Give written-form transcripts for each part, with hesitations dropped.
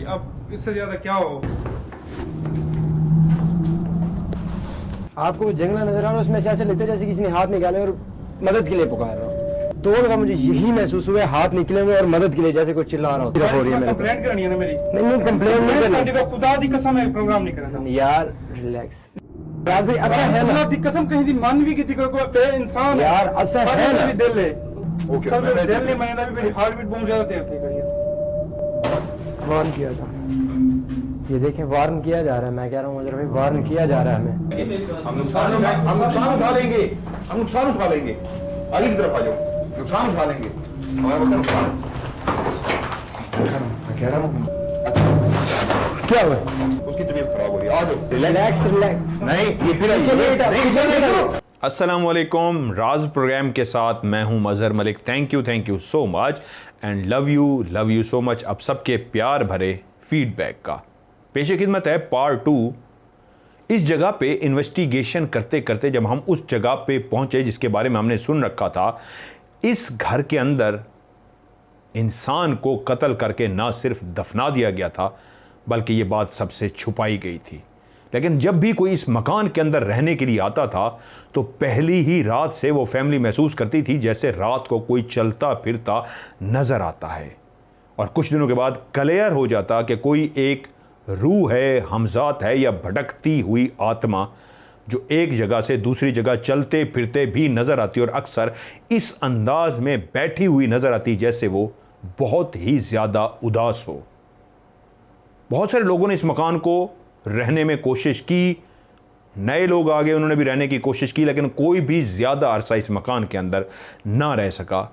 अब इससे ज्यादा क्या हो। आपको जंगला नजर आ रहा है, उसमें से ऐसे लगता है जैसे किसी ने हाथ निकाले और मदद के लिए पुकार रहा हो। तो होगा मुझे यही महसूस हुआ, हाथ निकले हुए और मदद के लिए जैसे कोई चिल्ला रहा हो रही है। कंप्लेंट करनी है ना मेरी। नहीं कंप्लेंट नहीं करनी, खुदा दी कसम है, प्रोग्राम नहीं करना यार रिलैक्स। ऐसा है ना, खुदा दी कसम कहीं दी मानवी की थी कोई बे इंसान यार ऐसा है ना। दिल है सर, मेरे दिल नहीं मानता भी, मेरी हार्ट बीट बहुत ज्यादा तेज थी करिए। वार्न किया जा, ये देखें वार्न किया जा रहा है। मैं कह रहा हूँ मुझे भाई वार्न किया जा रहा है हमें। हम नुकसान उठा लेंगे, हम नुकसान उठा लेंगे। आगे की तरफ आ जाओ, नुकसान उठा लेंगे। हमारे पास नुकसान, मैं कह रहा हूँ। अच्छा क्या हुआ? उसकी तबीयत खराब हो रही है, आ जाओ। Relax relax. नहीं ये फिर अस्सलामुअलैकुम, राज प्रोग्राम के साथ मैं हूं Mazhar Malik. Thank you so much and love you so much. अब सबके प्यार भरे फीडबैक का पेशे खिदमत है पार्ट 2। इस जगह पे इन्वेस्टिगेशन करते करते जब हम उस जगह पे पहुंचे जिसके बारे में हमने सुन रखा था, इस घर के अंदर इंसान को कत्ल करके ना सिर्फ दफना दिया गया था बल्कि ये बात सबसे छुपाई गई थी। लेकिन जब भी कोई इस मकान के अंदर रहने के लिए आता था तो पहली ही रात से वो फैमिली महसूस करती थी जैसे रात को कोई चलता फिरता नज़र आता है, और कुछ दिनों के बाद क्लियर हो जाता कि कोई एक रूह है, हमजात है या भटकती हुई आत्मा जो एक जगह से दूसरी जगह चलते फिरते भी नज़र आती और अक्सर इस अंदाज में बैठी हुई नज़र आती जैसे वो बहुत ही ज़्यादा उदास हो। बहुत सारे लोगों ने इस मकान को रहने में कोशिश की, नए लोग आ गए, उन्होंने भी रहने की कोशिश की, लेकिन कोई भी ज़्यादा अरसा इस मकान के अंदर ना रह सका।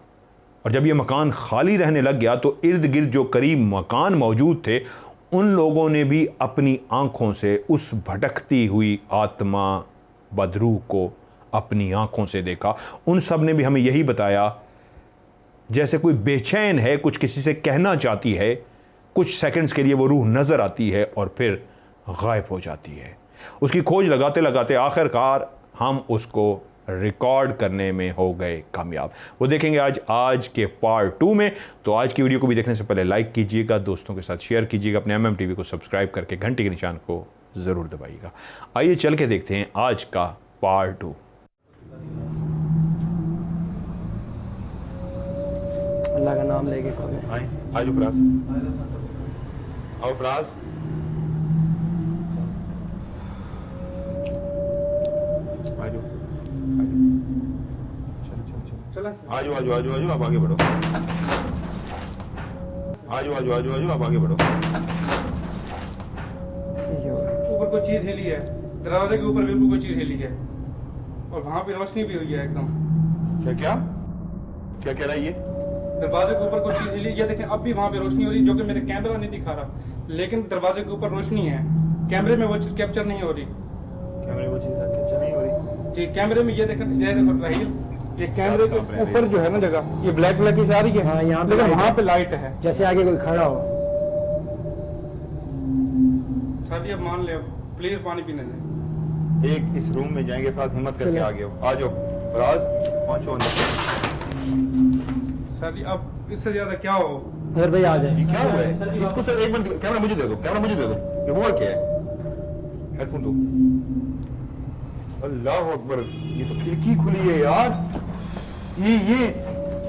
और जब ये मकान खाली रहने लग गया तो इर्द गिर्द जो करीब मकान मौजूद थे उन लोगों ने भी अपनी आंखों से उस भटकती हुई आत्मा बदरूह को अपनी आंखों से देखा। उन सब ने भी हमें यही बताया जैसे कोई बेचैन है, कुछ किसी से कहना चाहती है, कुछ सेकंड्स के लिए वो रूह नज़र आती है और फिर गायब हो जाती है। उसकी खोज लगाते लगाते आखिरकार हम उसको रिकॉर्ड करने में हो गए कामयाब। वो देखेंगे आज के पार्ट 2 में। तो आज की वीडियो को भी देखने से पहले लाइक कीजिएगा, दोस्तों के साथ शेयर कीजिएगा, अपने MMTV को सब्सक्राइब करके घंटी के निशान को ज़रूर दबाइएगा। आइए चल के देखते हैं आज का पार्ट 2। अल्लाह का नाम लेके खोले। आजो फराज, आओ फराज। आजो आजो आजो आजो आजो आप आगे बढ़ो। आजो आजो आजो आजो आप आगे बढ़ो। ऊपर कोई चीज हिली है, दरवाजे के ऊपर बिल्कुल कोई चीज हिली है और वहां पे रोशनी भी हुई है एकदम। क्या क्या क्या कह रहा है ये? दरवाजे के ऊपर कोई चीज हिली है, देखें अब भी वहां पे रोशनी हो रही है जो कि मेरे कैमरा नहीं दिखा रहा, लेकिन दरवाजे के ऊपर रोशनी है। कैमरे में वो चीज कैप्चर नहीं हो रही। कैमरे वो चीज कैप्चर नहीं हो रही जी कैमरे में ये देखो राहिल, ये कैमरे के ऊपर जो है ना जगह, ये ब्लैक ब्लैक की आ रही है। हाँ, यहाँ पे लेकिन लाइट वहाँ है। पे लाइट है। जैसे आगे कोई खड़ा हो। सर अब मान ले, प्लीज पानी पीने दें। एक इस रूम में जाएंगे, फराज हिम्मत करके आ गए हो। आ जाओ फराज, पहुंचो अंदर। सर जी अब इससे ज्यादा क्या हो। अगर भाई आ जाए। ये क्या हुआ है? इसको सर एक मिनट, कैमरा मुझे दे दो, कैमरा मुझे दे दो। ये हुआ क्या है? हेडफोन दो। अल्लाह अकबर, ये तो खिड़की खुली है यार। ये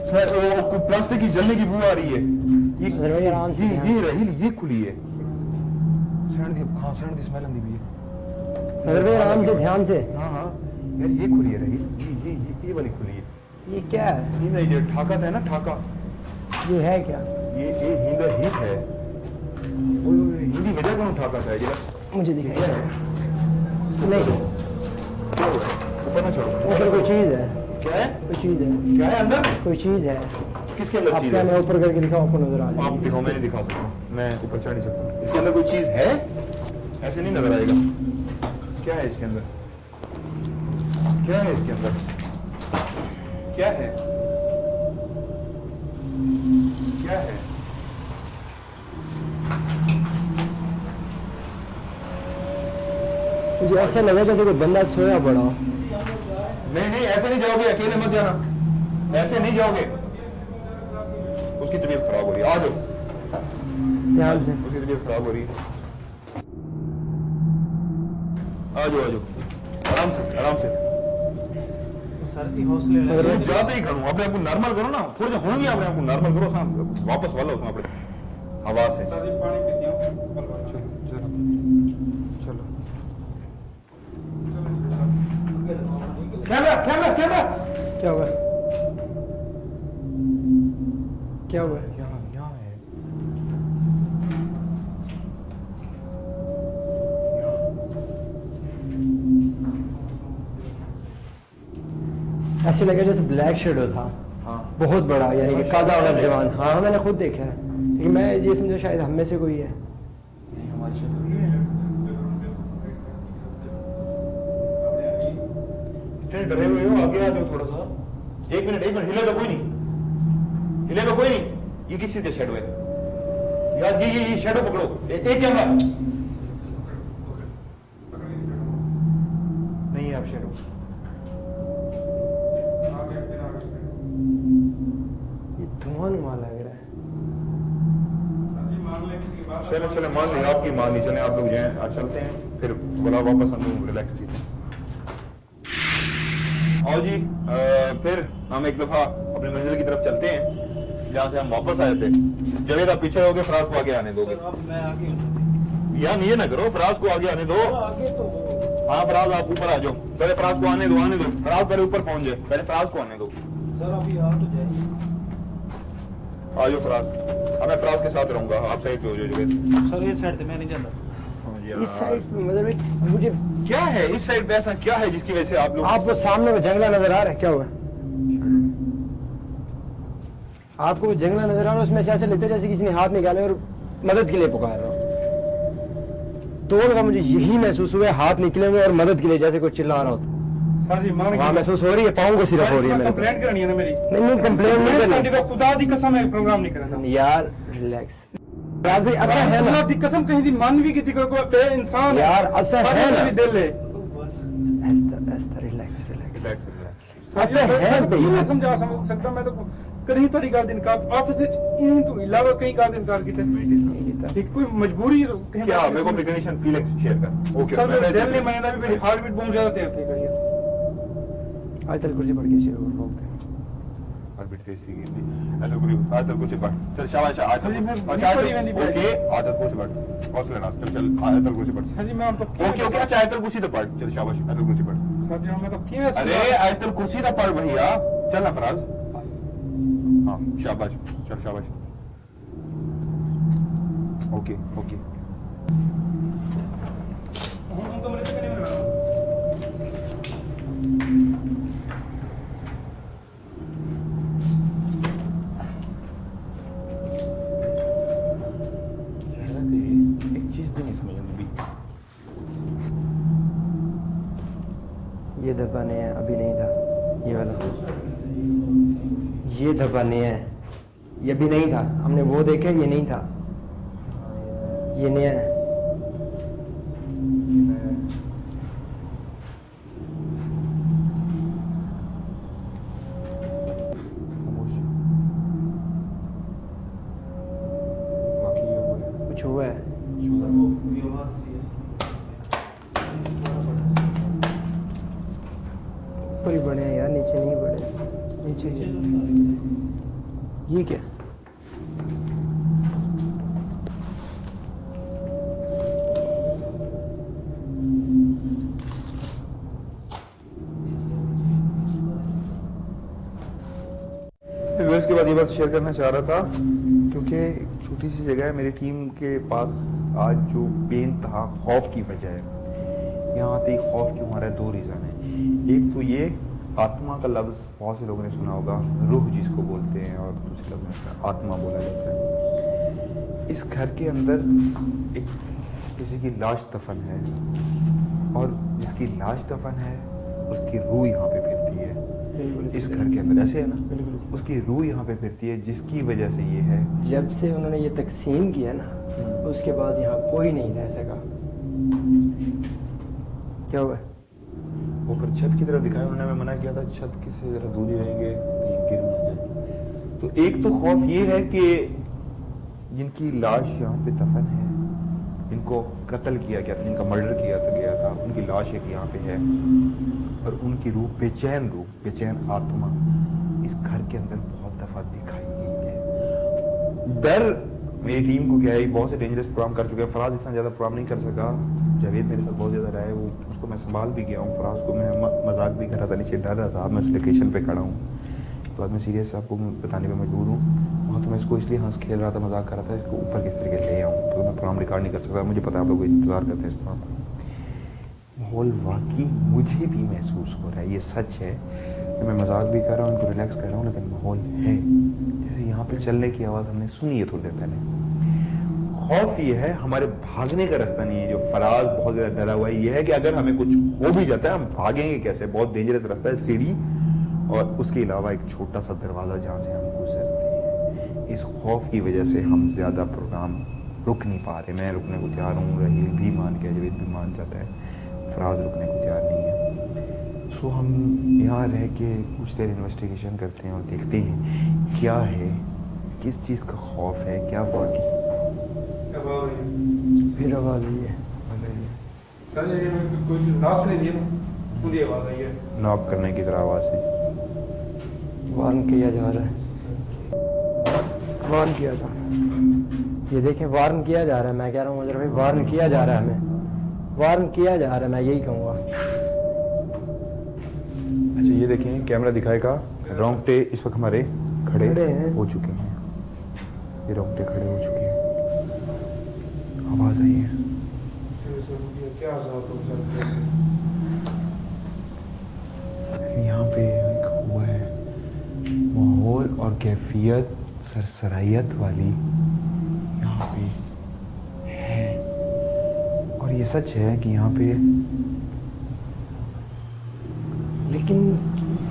सर वो प्लास्टिक की जलने की बू आ रही है। ये रही, ये खुली है। सैंड दी, हाँ सैंड दी स्मेल आंदी भी है। अगर भाई आराम से ध्यान से। हाँ यार ये खुली है रही, ये वाली खुली है। ये क्या है? ये नहीं, ये ठाका था ना, ठाका। ये है क्या? ये हिंदा हित है। ओए हिंदी वजह कौन ठाका था ये? मुझे दिखाई क्या है? नहीं, क्या हुआ है? ऊपर ना चढ़ो। ऊपर कोई चीज है। क्या है? कोई चीज है। क्या है अंदर? कोई चीज है। किसके अंदर आप चीज क्या है? मैं ऊपर करके दिखाऊं, आपको नजर आ आप जाए। दिखाओ, मैं नहीं दिखा सकता, मैं ऊपर चढ़ नहीं सकता। इसके अंदर कोई चीज है? ऐसे नहीं नजर आएगा। क्या है इसके अंदर? क्या है इसके अंदर? क्या है? क्या है? मुझे ऐसा लगा जैसे कोई बंदा सोया पड़ा हो। नहीं ऐसे नहीं जाओगे, अकेले मत जाना, ऐसे नहीं जाओगे। उसकी तबीयत खराब हो रही है, आ जाओ। ध्यान से। उसकी तबीयत खराब हो रही है। आ जाओ आराम से आराम से। सर्दी हौसले अगर मैं जाते ही करूं अपने आप को नॉर्मल करो ना, थोड़ा सा होंगे अपने आप को नॉर्मल करो, वापस वाला उसमें अपने हवा से। पानी पीती हूँ। चलो कैमरा कैमरा कैमरा। क्या हुआ क्या हुआ? यहाँ है। ऐसे लगा जैसे ब्लैक शेडो था। हाँ बहुत बड़ा, यानी कि कादा और जवान। हाँ मैंने खुद देखा है, लेकिन मैं ये समझा शायद हम में से कोई है। नहीं हमारी शक्ल ये है। इतने डरे हुए हो, आगे आ जाओ थोड़ा सा। एक मिनट हिलेगा कोई नहीं, हिलेगा कोई नहीं। ये किस चीज का शेडो है यार? ये शेडो पकड़ो। एक कैमरा नहीं है आप शेडो। ये धुआं नुआ लग रहा है। चले चले मान ली आपकी, मान ली चले आप लोग जाएं, आज चलते हैं फिर बोला वापस हम रिलैक्स थी। आओ जी फिर हम एक दफा अपनी मंजिल की तरफ चलते हैं जहाँ से हम वापस आए थे। जवेद आप पीछे रहोगे, फराज को आगे आने दोगे? मैं आगे यार ये ना करो, फराज को आगे आने दो। आगे तो हाँ फराज आप ऊपर आ जाओ, पहले फराज को आने दो फराज पहले ऊपर पहुंच जाए, पहले फराज को आने दो। सर अभी आ तो जाए। आ जाओ फराज, मैं फराज के साथ रहूंगा, आप साइड पे हो जाओ जवेद। सर इस साइड पे मैं नहीं जाता। इस साइड पे मतलब मुझे क्या है इस साइड पे, ऐसा क्या है जिसकी वजह से आप लोग? आपको सामने वो जंगला नजर आ रहा है? क्या हुआ? आपको वो जंगला नजर आ रहा है, उसमें से ऐसे लेते जैसे किसी ने हाथ निकाले और मदद के लिए पुकार रहा हो। तो लगा मुझे यही महसूस हुआ, हाथ निकले हुए और मदद के लिए, जैसे कोई चिल्ला रहा हो। सर जी मान वहाँ महसूस हो रही है, पाँव को सिर्फ हो रही है मेरे को। कंप्लेंट करनी है ना मेरी। नहीं कंप्लेन नहीं ਤੁਹਾਡੀ करनी खुदा दी कसम है प्रोग्राम नहीं करना। यार, रिलैक्स। राजी असा है ना खुदा दी कसम कहीं दी मान भी की कोई बे इंसान यार, असा है ना। भी दिल है। ऐसा रिलैक्स रिलैक्स। रिलैक्स असा है भाई। मैं समझा सकता, मैं तो कहीं थोड़ी गल दिन का ऑफिस इन तो इलावा कहीं गल दिन कर कीते एक कोई मजबूरी कहीं क्या मेरे को अपनी कंडीशन फील शेयर कर। ओके सर मेरे दिल नहीं मानता भी मेरी हार्ट बीट बहुत ज्यादा तेज थी करी है। आयतल कुर्सी पढ़ के शेर बोलते हैं। हार्ट बीट तेज थी ऐसा पूरी आयतल कुर्सी पढ़। चल शाबाश आयतल। जी, मैं अच्छा पढ़ी मैंने भी। ओके आयतल कुर्सी पढ़, हौसला ना। चल चल आयतल कुर्सी पढ़। सर जी मैं तो ओके ओके अच्छा आयतल कुर्सी तो पढ़। चल शाबाश आयतल कुर्सी पढ़। सर जी मैं तो क्यों अरे आयतल कुर्सी तो पढ़ भैया, चल ना फराज। हाँ शाबाश, चल शाबाश। ओके ओके कमरे से नहीं लगा। एक चीज नहीं समझ में। ये धब्बा नहीं है, अभी नहीं था ये वाला। ये धब्बा नहीं है, ये भी नहीं था। हमने वो देखा, ये नहीं था, ये नहीं है। कुछ हुआ है। ऊपर ही बढ़े हैं यार, नीचे नहीं बढ़े। नीचे ये क्या? इसके बाद ये बात शेयर करना चाह रहा था क्योंकि एक छोटी सी जगह है मेरी टीम के पास। आज जो पेन था खौफ की वजह है। यहाँ आते ही खौफ क्यों आ रहा है? दो रीज़न है। एक तो ये आत्मा का लफ्ज़ बहुत से लोगों ने सुना होगा, रूह जिसको बोलते हैं, और दूसरे लफ्ज़ में सुना आत्मा बोला जाता है। इस घर के अंदर एक किसी की लाश दफन है और जिसकी लाश दफन है उसकी रूह यहाँ पे फिरती है। इस घर के अंदर ऐसे है ना, उसकी रूह यहाँ पे फिरती है, जिसकी वजह से ये है। जब से उन्होंने ये तकसीम किया ना, उसके बाद यहाँ कोई नहीं रह सका। क्या हुआ? ऊपर छत की तरफ दिखाया उन्होंने, मैं मना किया था छत की से जरा दूरी रहेंगे, कहीं गिर ना जाए। तो एक तो खौफ ये है कि जिनकी लाश यहाँ पे दफन है जिनको कत्ल किया गया था, जिनका मर्डर किया गया था, उनकी लाश एक यहाँ पे है और उनकी रूह, बेचैन आत्मा इस घर के अंदर बहुत दफा दिखाई गई है। डर मेरी टीम को क्या है, बहुत से डेंजरस प्रोग्राम कर चुके हैं। फराज इतना ज़्यादा प्रोग्राम नहीं कर सका, जावेद मेरे साथ बहुत ज़्यादा रहा है, वो उसको मैं संभाल भी गया हूँ। फराज को मैं मजाक भी कर रहा था, नीचे डर रहा था, मैं उस लोकेशन पे खड़ा हूँ, तो बाद में सीरियस आपको बताने पे मजबूर हूँ। वहाँ तो मैं इसको इसलिए हंस खेल रहा था, मजाक कर रहा था, इसको ऊपर किस तरीके ले आऊँ, तो मैं प्रोग्राम रिकॉर्ड नहीं कर सकता। मुझे पता है आप लोग इंतज़ार करते हैं इस प्रोग्राम का। माहौल वाकई मुझे भी महसूस हो रहा है, ये सच है कि मैं मजाक भी कर रहा हूँ, इनको रिलैक्स कर रहा हूँ, लेकिन माहौल है। जैसे यहाँ पे चलने की आवाज़ हमने सुनी है थोड़ी देर पहले। खौफ ये है, हमारे भागने का रास्ता नहीं है। जो फराज बहुत ज़्यादा डरा हुआ है, ये है कि अगर हमें कुछ हो भी जाता है हम भागेंगे कैसे। बहुत डेंजरस रास्ता है, सीढ़ी और उसके अलावा एक छोटा सा दरवाज़ा जहाँ से हम गुजरते हैं। इस खौफ की वजह से हम ज़्यादा प्रोग्राम रुक नहीं पा रहे। मैं रुकने को तैयार हूँ, रहील भी मान गया, जवेद भी मान जाता है, फराज रुकने को तैयार नहीं है। सो हम यहाँ रह के कुछ देर इन्वेस्टिगेशन करते हैं और देखते हैं क्या है, किस चीज़ का खौफ है, क्या वाकई फिर आवाज़ आई है। सर ये कुछ नॉक नहीं दिया, खुद ही आवाज़ आई है। नॉक करने की तरह आवाज़ है, वार्न किया जा रहा है, वार्न किया जा रहा है। ये देखें, वार्न किया जा रहा है। मैं कह रहा हूँ अजहर भाई, वार्न किया जा रहा है, हमें वार्न किया जा रहा है, मैं यही कहूँगा। अच्छा ये देखें, कैमरा दिखाएगा, रोंगटे इस वक्त हमारे खड़े हो चुके हैं, ये रोंगटे खड़े हो चुके हैं। आवाज़ आई है, क्या यहाँ पे एक हुआ है माहौल और कैफियत सरसरायत वाली यहाँ पे है। और ये सच है कि यहाँ पे, लेकिन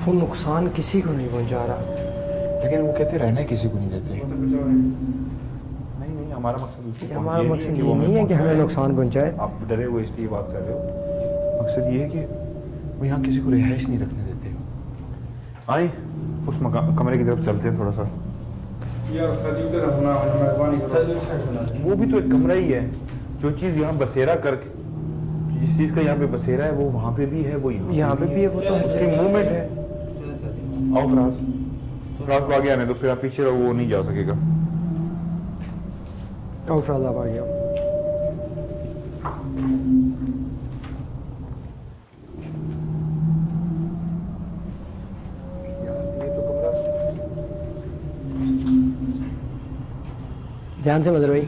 वो नुकसान किसी को नहीं पहुंचा रहा। लेकिन वो कहते रहने किसी को नहीं देते। नहीं, हमारा मकसद हमारा मकसद ये नहीं है कि हमें नुकसान पहुंचाए। आप डरे हुए इसलिए बात कर रहे हो। मकसद ये है कि वो यहाँ किसी को रिहाइश नहीं रखने देते। आए उस कमरे की तरफ चलते हैं थोड़ा सा। वो भी तो एक कमरा ही है। जो चीज़ यहाँ बसेरा करके, जिस चीज़ का यहाँ पे बसेरा है वो वहाँ पे भी है, वो यहाँ पे भी है, वो तो उसकी मूवमेंट है। आओ फराज को आगे आने दो, फिर आप पीछे रहो, वो नहीं जा सकेगा। आओ फराज, आप आ गया। यार ये तो कमरा, ध्यान से मदर भाई।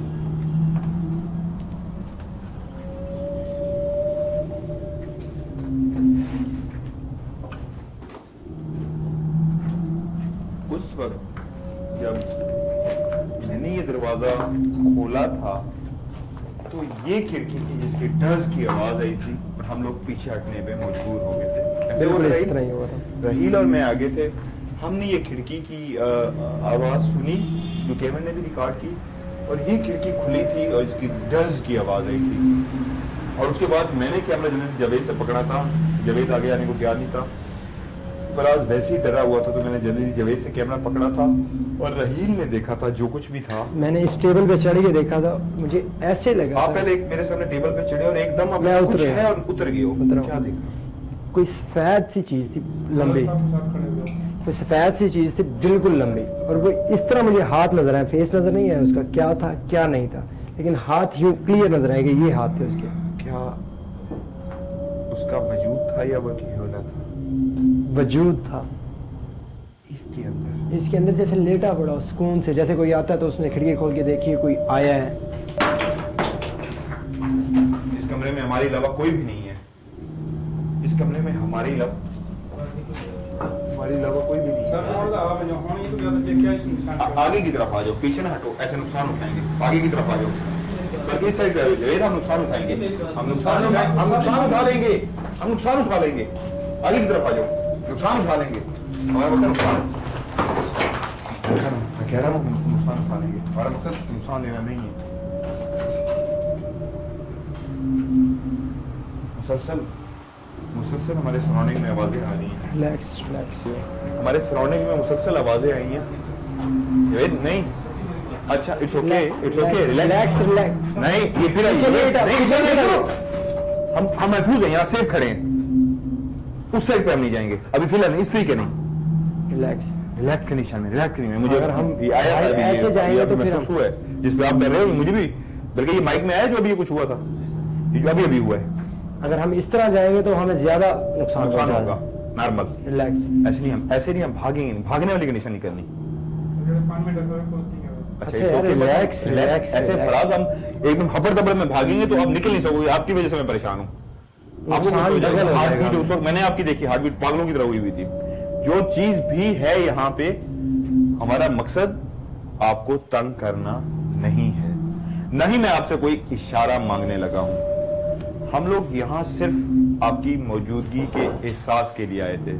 उस वक्त जब मैंने ये दरवाजा खोला था तो ये खिड़की थी जिसकी डज की आवाज आई थी और हम लोग पीछे हटने पे मजबूर हो गए थे। ऐसे बिल्कुल इस रहील, तरह ही हुआ था। रहील और मैं आगे थे। हमने ये खिड़की की आवाज सुनी जो कैमरे ने भी रिकॉर्ड की, और ये खिड़की खुली थी और इसकी डज की आवाज आई थी। और उसके बाद मैंने कैमरा जल्दी जवेद से पकड़ा था, जवेद आगे आने को तैयार नहीं था। फराज वैसे ही डरा हुआ था तो मैंने जल्दी जवेद से कैमरा पकड़ा था और रहील ने देखा था जो कुछ भी था। मैंने इस टेबल पे चढ़ के देखा था, मुझे ऐसे लगा आप पहले एक मेरे सामने टेबल पे चढ़े और एकदम मैं कुछ उतर है और उतर गए हो। उतरा। क्या देखा? कोई सफेद सी चीज थी, लंबी, कोई सफेद सी चीज थी बिल्कुल लंबी, और वो इस तरह मुझे हाथ नजर आया, फेस नजर नहीं आया उसका, क्या था क्या नहीं था, लेकिन हाथ यूं क्लियर नजर आएगा, ये हाथ थे उसके। क्या उसका वजूद था या वो खिलौना था? वजूद था इसके अंदर जैसे लेटा पड़ा सुकून से, जैसे कोई आता है तो उसने खिड़की खोल के देखी है कोई आया है। इस कमरे में हमारे अलावा कोई भी नहीं है। इस कमरे में हमारे अलावा कोई भी नहीं है। आगे की तरफ आ जाओ, पीछे ना हटो, ऐसे नुकसान उठाएंगे। आगे की तरफ आ जाओ, बल्कि इस साइड जवेद, हम नुकसान उठाएंगे, हम नुकसान उठा लेंगे, हम नुकसान उठा लेंगे। आगे की तरफ आ जाओ, नुकसान उठा लेंगे। हमारा मकसद नुकसान, मैं कह रहा हूँ नुकसान उठा लेंगे। हमारा मकसद नुकसान लेना नहीं है। मुसलसल हमारे सराउंडिंग में आवाजें आ रही हैं। Relax relax. हमारे सराउंडिंग में मुसलसल आवाजें आई हैं। जवेद नहीं, अच्छा इट्स ओके रिलैक्स रिलैक्स। नहीं ये फिर हम महफूज हैं यहाँ, सेफ खड़े हैं। उस साइड पे हम नहीं जाएंगे अभी फिलहाल, इस तरीके नहीं। रिलैक्स के निशान में, रिलैक्स नहीं। मुझे अगर हम ये आया था ऐसे जाएंगे तो महसूस हुआ है जिस पे आप डर रहे हो, मुझे भी, बल्कि ये माइक में आया जो अभी ये कुछ हुआ था, ये जो अभी हुआ है। अगर हम इस तरह जाएंगे तो हमें ज्यादा नुकसान होगा। Normal relax. ऐसे नहीं हम भागेंगे, भागने वाली कंडीशन नहीं करनी। अच्छा रिलैक्स। ऐसे फराज हम एकदम हबर दबर में भागेंगे तो आप निकल नहीं सकोगे, आपकी वजह से मैं परेशान हूँ। आपको हार्ट बीट उस वक्त मैंने आपकी देखी, हार्ट बीट पागलों की तरह हुई थी। जो चीज भी है यहाँ पे, हमारा मकसद आपको तंग करना नहीं है, नहीं मैं आपसे कोई इशारा मांगने लगा हूं। हम लोग यहां सिर्फ आपकी मौजूदगी के एहसास के लिए आए थे।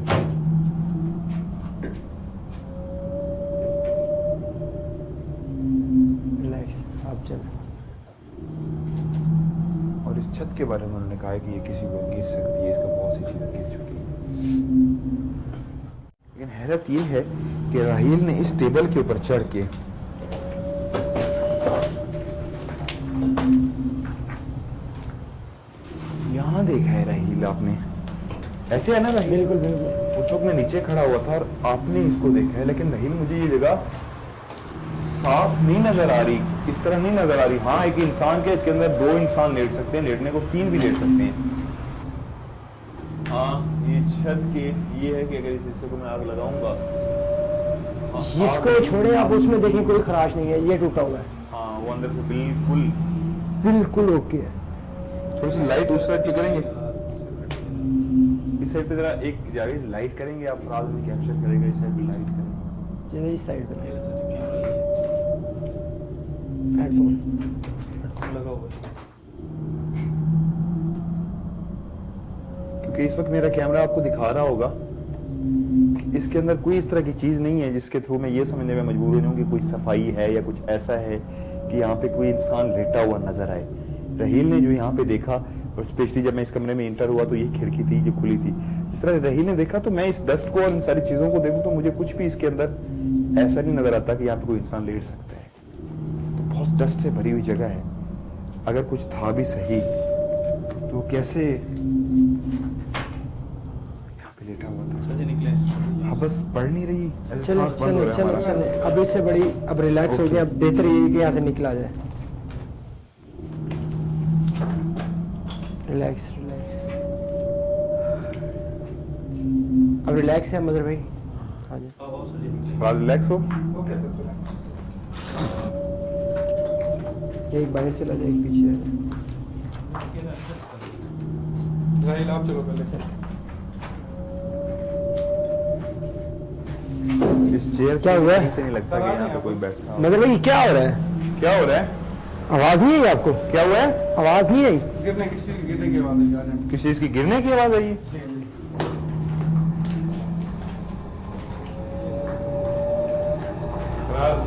आप चल। और इस छत के बारे में उन्होंने कहा कि ये किसी को गिर सकती है, इसका बहुत सी चीजें गिर चुकी है। लेकिन हैरत ये है कि राहील ने इस टेबल के ऊपर चढ़ के यहां देखा है राहील आपने, ऐसे है ना राहील? बिल्कुल बिल्कुल। उस वक्त मैं नीचे खड़ा हुआ था और आपने इसको देखा है, लेकिन राहील मुझे ये जगह साफ नहीं नजर आ रही, इस तरह नहीं नजर आ रही। हाँ एक इंसान के इसके अंदर 2 इंसान लेट सकते हैं, लेटने को 3 भी लेट सकते हैं। हाँ ये छत के ये है कि अगर इस हिस्से को मैं आग लगाऊंगा, इसको छोड़े आप उसमें देखें कोई खराश नहीं है, ये टूटा हुआ है। हाँ वो अंदर से बिल्कुल बिल्कुल ओके है। थोड़ी सी लाइट उस साइड पे करेंगे, इस साइड पे जरा एक जावेद लाइट करेंगे, आप फराज में कैप्चर करेगा, इस साइड पे लाइट करेंगे। चलिए इस साइड पे हेडफोन लगा हुआ है। क्योंकि इस वक्त मेरा कैमरा आपको दिखा रहा होगा कि इसके अंदर कोई इस तरह की चीज नहीं है जिसके थ्रू मैं ये समझने में मजबूर हो जाऊं कि कोई सफाई है या कुछ ऐसा है कि यहाँ पे कोई इंसान लेटा हुआ नजर आए। राहील ने जो यहाँ पे देखा, और स्पेशली जब मैं इस कमरे में इंटर हुआ तो ये खिड़की थी जो खुली थी, जिस तरह राहील ने देखा, तो मैं इस डस्ट को और इन सारी चीजों को देखूं तो मुझे कुछ भी इसके अंदर ऐसा नहीं नजर आता कि यहाँ पे कोई इंसान लेट सकता है। तो बहुत डस्ट से भरी हुई जगह है, अगर कुछ था भी सही तो कैसे यहाँ पे लेटा हुआ था। हाँ बस पढ़ नहीं रही, चले चले चले चले। अब इससे बड़ी, अब रिलैक्स हो गया, अब बेहतर ये कि यहाँ से निकला जाए। Relax relax. अब रिलैक्स है मदर भाई, आ जाओ। रिलैक्स हो। एक बाहर चला जाए, एक पीछे आ जाए। राहील आप चलो पहले। इस चेयर क्या हुआ है? से नहीं लगता कि यहाँ पे कोई बैठा हो। मदर भाई क्या हो रहा है? क्या हो रहा है? आवाज नहीं आई आपको? क्या हुआ है? आवाज नहीं आई? गिरने की आवाज आई जा रही है। किसी चीज की गिरने की आवाज आई है?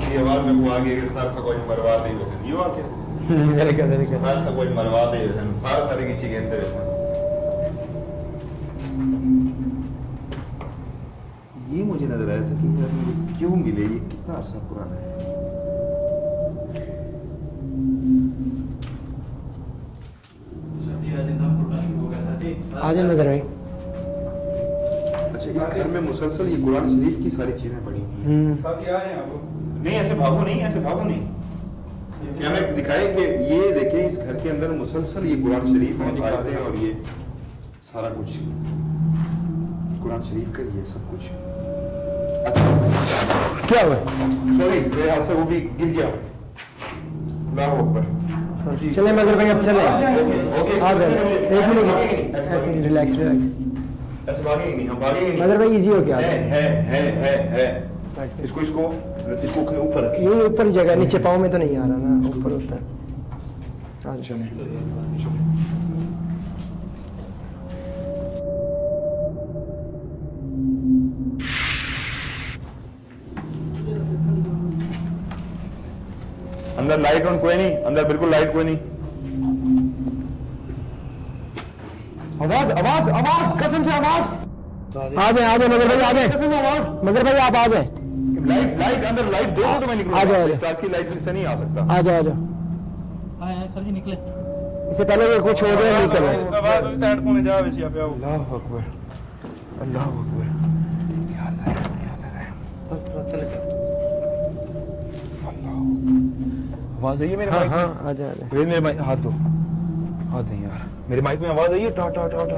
ये आवाज में वो आगे के साथ कोई मरवा दे वैसे ये हुआ कैसे? मेरे का साथ कोई मरवा दे वैसे सारे की चीजें अंदर इसमें। ये मुझे नजर आया था कि यार मुझे क्यों मिले, ये कितना अरसा पुराना है। आ जाए मदर भाई। अच्छा इस घर में मुसलसल ये कुरान शरीफ की सारी चीजें पड़ी हुई हैं। बाकी आ रहे हैं आप। नहीं ऐसे भागो नहीं, ऐसे भागो नहीं। क्या मैं दिखाए कि ये देखें इस घर के अंदर मुसलसल ये कुरान शरीफ और आयतें और ये सारा कुछ कुरान शरीफ का ये सब कुछ। अच्छा क्या हुआ? सॉरी मेरे हाथ से वो भी गिर गया। अल्लाह अकबर। चले मदर भाई अब चले। ओके आ जाए, एक मिनट ऐसे रिलैक्स रिलैक्स। ऐसे भागेंगे नहीं, हम भागेंगे नहीं। मदर भाई इजी हो गया। है इसको इसको इसको ऊपर रखिए। ये ऊपर जगह, नीचे पाँव में तो नहीं आ रहा ना, ऊपर होता है। चले अंदर लाइट ऑन कोई नहीं, अंदर बिल्कुल लाइट कोई नहीं। आवाज आवाज आवाज कसम से आवाज। आ जाए मदर भाई, आ जाए। कसम से आवाज। मदर भाई आप आ जाए। लाइट अंदर लाइट दे दो तो मैं निकलूंगा। आ जाओ। स्टार्स की लाइट से नहीं आ सकता। आ जाओ हाँ सर जी निकले। इससे पहले ये कुछ हो जाए नहीं कर रहे। आवाज उस हेडफोन जा वैसे आप आओ। अल्लाह अकबर अल्लाह अकबर। या अल्लाह रहम या अल्लाह रहम। आवाज आई है मेरे माइक में? हाँ आ जाओ। मेरे माइक हाथ दो, हाथ दें यार। मेरे माइक में आवाज आई है? टा टा टा टा।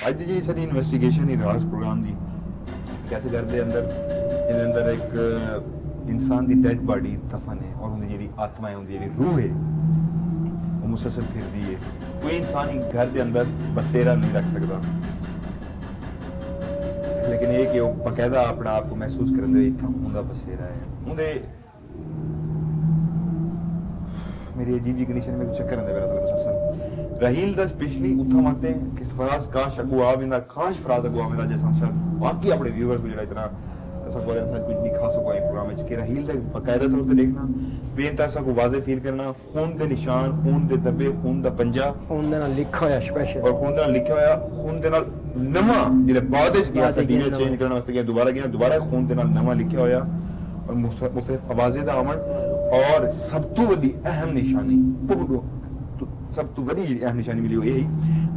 आज जी सारी इन्वेस्टिगेशन ही राज प्रोग्राम दी कैसे घर दे अंदर एक इंसान दी डेड बॉडी दफन है और उनकी जी आत्मा है, उनकी जी रूह है वो मुसलसल फिरदी है। कोई इंसान ही घर के अंदर बसेरा नहीं रख सकता, लेकिन ये कि वो बकायदा अपना आप को महसूस करते इतना उनका बसेरा है। उनके मेरी अजीब जी कंडीशन में कुछ चक्कर आते मेरा मुसलसल रहील दा स्पेशली उठा मारते हैं कि फराज काश अगू आ बिंदा काश फराज अगू आ बिंदा जैसा शायद बाकी अपने व्यूअर्स को जरा इतना ऐसा कोई ऐसा कुछ दिखा सको ये प्रोग्राम में कि रहील दा बकायदा तौर पे देखना बेनता सा को वाज़े फील करना खून दे निशान, खून दे धब्बे, खून दा पंजा, खून दे नाल लिखा होया स्पेशल और खून दे नाल लिखा होया, खून दे नाल नवा जिले बाद विच गया सा डीएनए चेंज करने वास्ते गया दोबारा खून दे नाल नवा लिखा होया और मुख्तलिफ आवाज़ें दा आमन और सब तो बड़ी अहम निशानी पहुडो सब तो बड़ी अहम निशानी मिली हुई है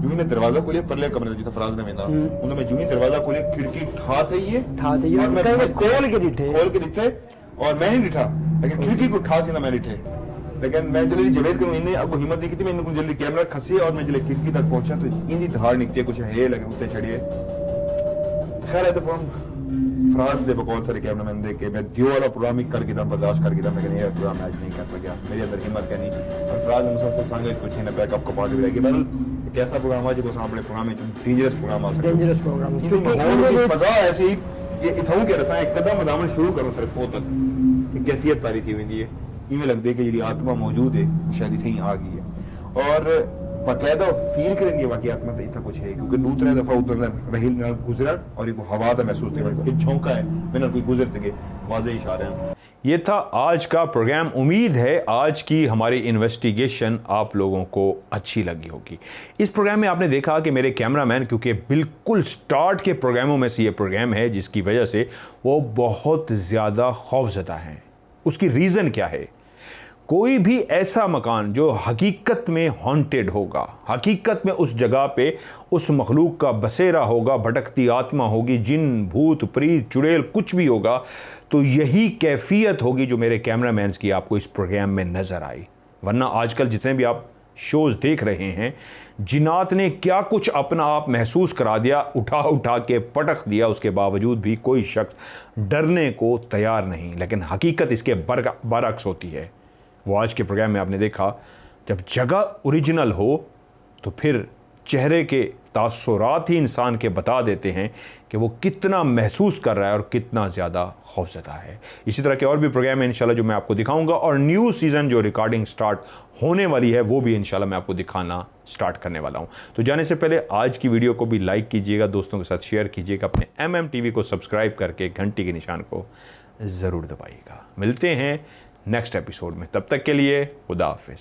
जो मैं दरवाजा खोलिया परले कमरे जिथा फराज ने वेंदा उन्हें मैं जो ही दरवाजा खोलिया खिड़की ठात है ये और मैं खोल के दिखे और मैं नहीं दिखा लेकिन खिड़की को ठात ही ना मैं दिखे लेकिन मैं जल्दी जवेद करूं इन्हें अब हिम्मत नहीं की मैंने जल्दी कैमरा खसी और मैं जल्दी खिड़की तक पहुंचा तो इनकी धार निकली कुछ है लगे उत्ते चढ़िए खैर है तो फराज दे बहुत सारे कैमरामैन देख के मैं दियो वाला प्रोग्राम ही करके था बर्दाश्त करके था लेकिन ये प्रोग्राम आज नहीं कर सका मेरे अंदर हिम्मत है नहीं और फराज ने मुसलसल संग कुछ नहीं बैकअप को पार्टी रहेगी बहरहाल एक ऐसा प्रोग्राम है जो सामने प्रोग्राम में डेंजरस प्रोग्राम आ सकता है डेंजरस प्रोग्राम क्योंकि फजा ऐसे ही ये इथाऊ के रसा एक कदम मदामन शुरू करो सिर्फ वो तक एक कैफियत तारी थी हुई है इवें लगदे है कि जी आत्मा मौजूद है शायद इथे ही आ गई है और बकायदा फील करेंगे बाकी आत्मा तो इतना कुछ है क्योंकि दूसरा दफा उधर रहील नाल गुजरा और एक हवा दा महसूस थे कि झोंका है मैंने कोई गुजरते गए वाज़े इशारे हैं। ये था आज का प्रोग्राम। उम्मीद है आज की हमारी इन्वेस्टिगेशन आप लोगों को अच्छी लगी होगी। इस प्रोग्राम में आपने देखा कि मेरे कैमरामैन क्योंकि बिल्कुल स्टार्ट के प्रोग्रामों में से ये प्रोग्राम है जिसकी वजह से वो बहुत ज़्यादा खौफज़दा हैं। उसकी रीज़न क्या है? कोई भी ऐसा मकान जो हकीकत में हॉन्टेड होगा, हकीकत में उस जगह पे उस मखलूक का बसेरा होगा, भटकती आत्मा होगी, जिन भूत प्रीत चुड़ैल कुछ भी होगा, तो यही कैफियत होगी जो मेरे कैमरामैन्स की आपको इस प्रोग्राम में नज़र आई। वरना आजकल जितने भी आप शोज़ देख रहे हैं जिन्नात ने क्या कुछ अपना आप महसूस करा दिया, उठा के पटक दिया, उसके बावजूद भी कोई शख्स डरने को तैयार नहीं। लेकिन हकीकत इसके बरअक्स होती है। वो आज के प्रोग्राम में आपने देखा जब जगह ओरिजिनल हो तो फिर चेहरे के तासुरात ही इंसान के बता देते हैं कि वो कितना महसूस कर रहा है और कितना ज़्यादा खौफज़दा है। इसी तरह के और भी प्रोग्राम है इंशाल्लाह जो मैं आपको दिखाऊंगा और न्यू सीज़न जो रिकॉर्डिंग स्टार्ट होने वाली है वो भी इंशाल्लाह मैं आपको दिखाना स्टार्ट करने वाला हूं। तो जाने से पहले आज की वीडियो को भी लाइक कीजिएगा, दोस्तों के साथ शेयर कीजिएगा, अपने MM TV को सब्सक्राइब करके घंटी के निशान को ज़रूर दबाइएगा। मिलते हैं नेक्स्ट एपिसोड में, तब तक के लिए खुदा हाफिज़।